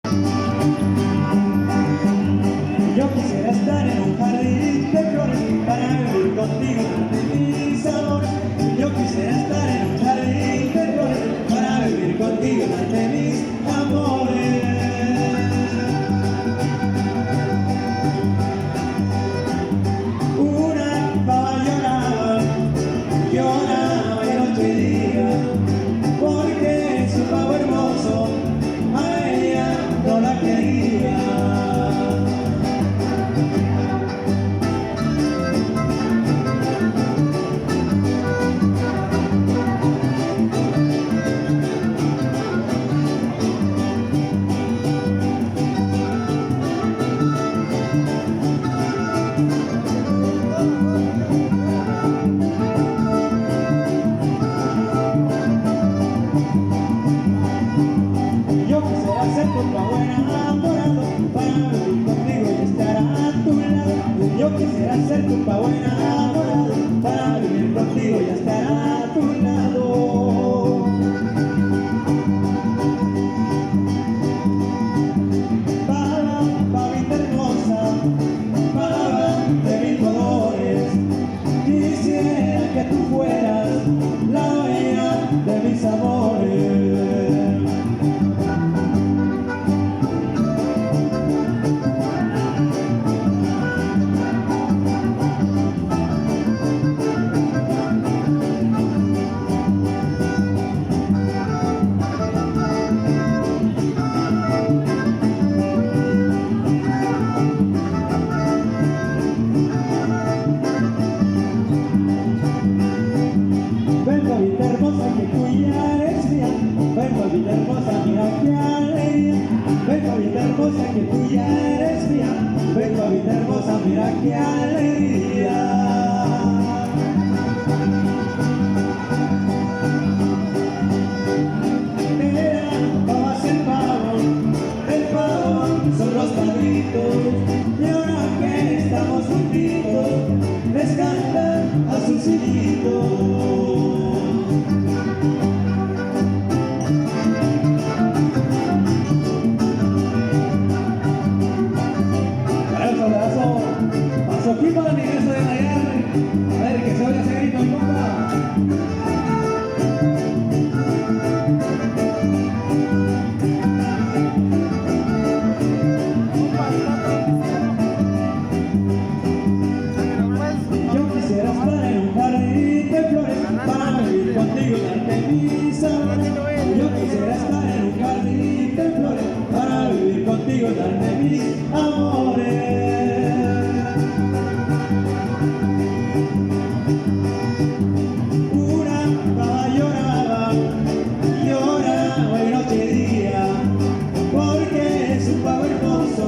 Yo quisiera estar en un jardín de flores para vivir contigo entre mis amores. Yo quisiera estar en un jardín de flores para vivir contigo entre mis amores. Una pava lloraba y noche y día, porque su pavo hermoso a ella no la quería. Yo quisiera ser tu pavo enamorado para vivir contigo y estar a tu lado. Yo quisiera ser tu pavo enamorado para vivir contigo y estar a tu lado. Pavita hermosa, pava de mil colores, quisiera que tú fueras la dueña de mis amores. Ven, pavita hermosa, que tú ya eres mía. Ven, pavita hermosa, mira qué alegría. Ven, pavita hermosa, que tú ya eres mía. Ven, pavita hermosa, mira qué alegría. Pavas el pavo son los pavitos. Y ahora que estamos juntitos, les cantan a sus hijitos. Paso aquí para la iglesia de Nayarri. A ver, que se oiga ese grito, compa. Yo quisiera estar en un jardín de flores para vivir contigo y darte mis amores. Yo quisiera estar en un jardín de flores para vivir contigo y darte mis amores. Una pava lloraba y noche y día, porque su pavo hermoso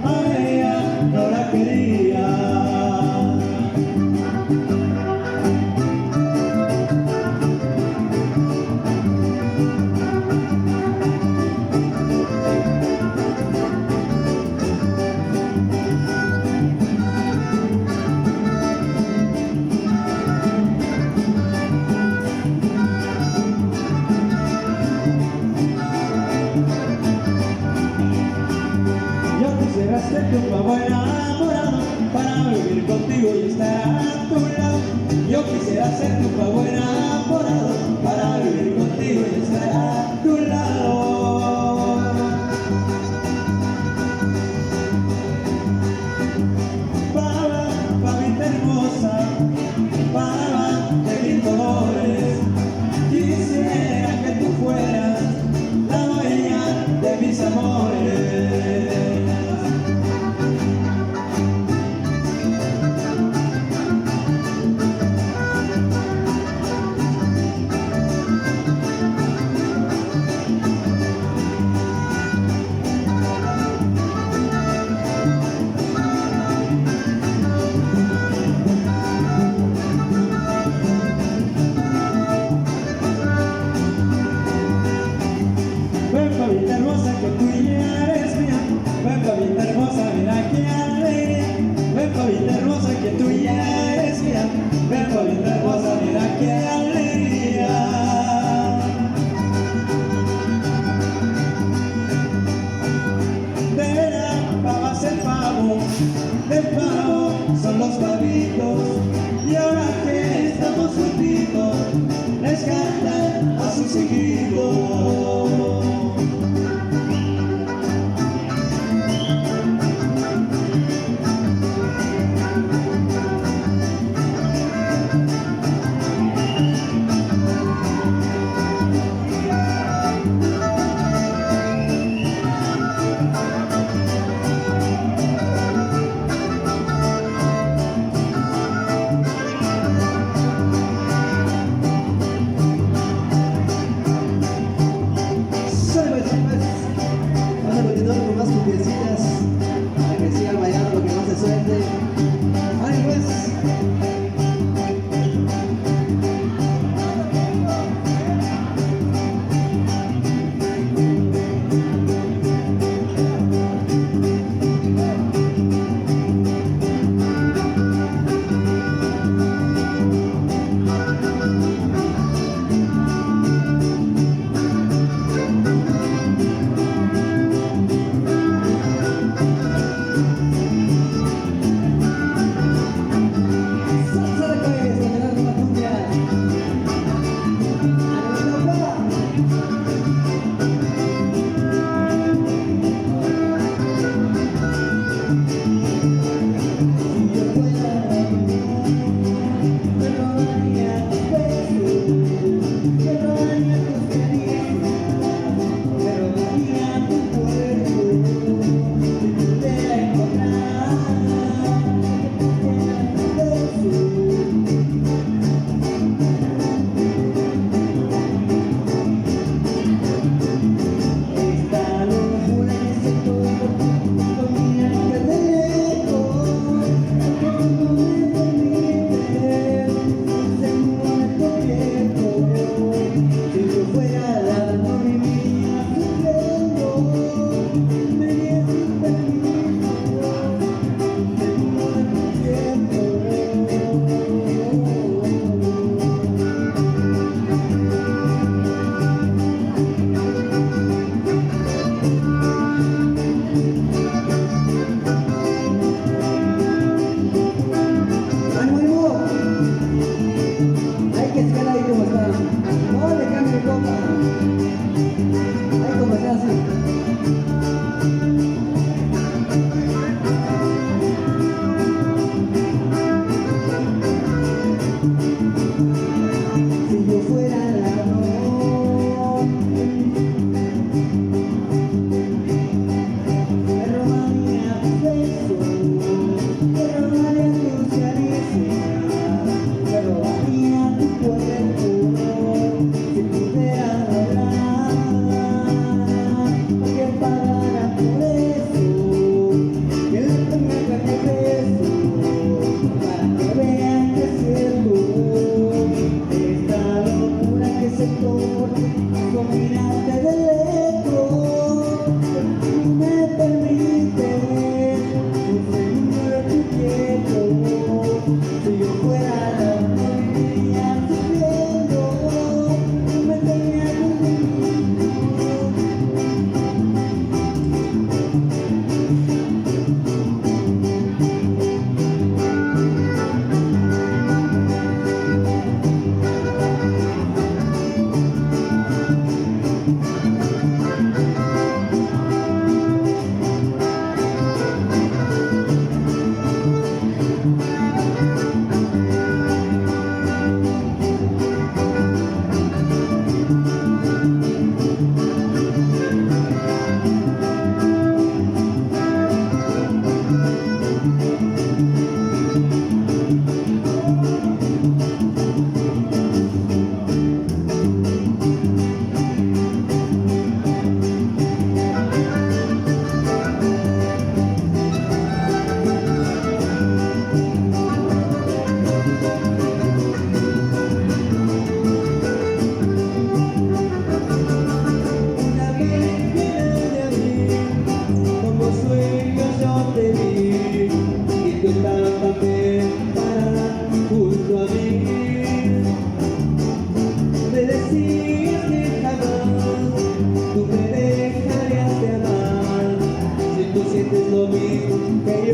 a ella no la quería. Yo quisiera ser tu pavo enamorado para vivir contigo y estar a tu lado. Yo quisiera ser tu pavo enamorado para vivir contigo y estar a tu lado. Pavita hermosa, pava de mil colores, quisiera que tú fueras la dueña de mis amores.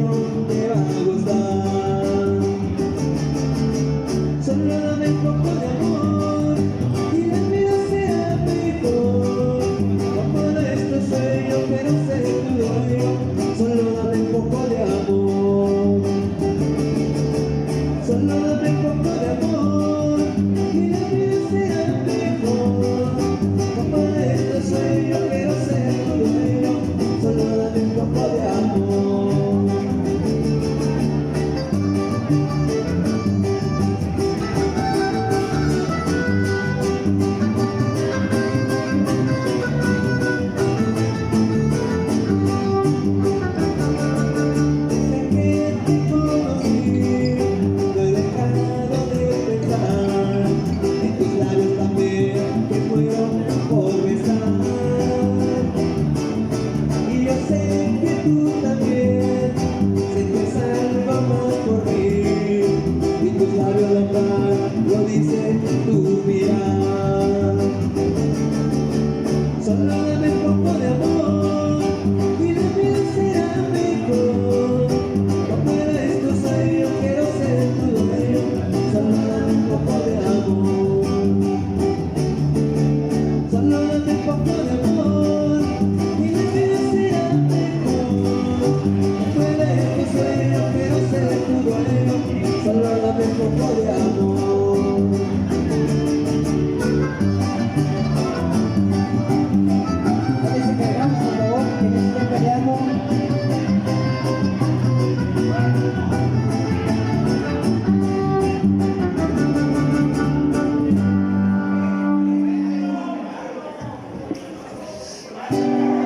sueño te va a gustar. Solo dame un poco de amor y la vida sea mejor. Como de este sueño quiero ser tu dueño. Solo dame un poco de amor. Solo dame un poco de amor y la vida sea mejor. Como de este sueño quiero ser tu dueño. Solo dame un poco de amor.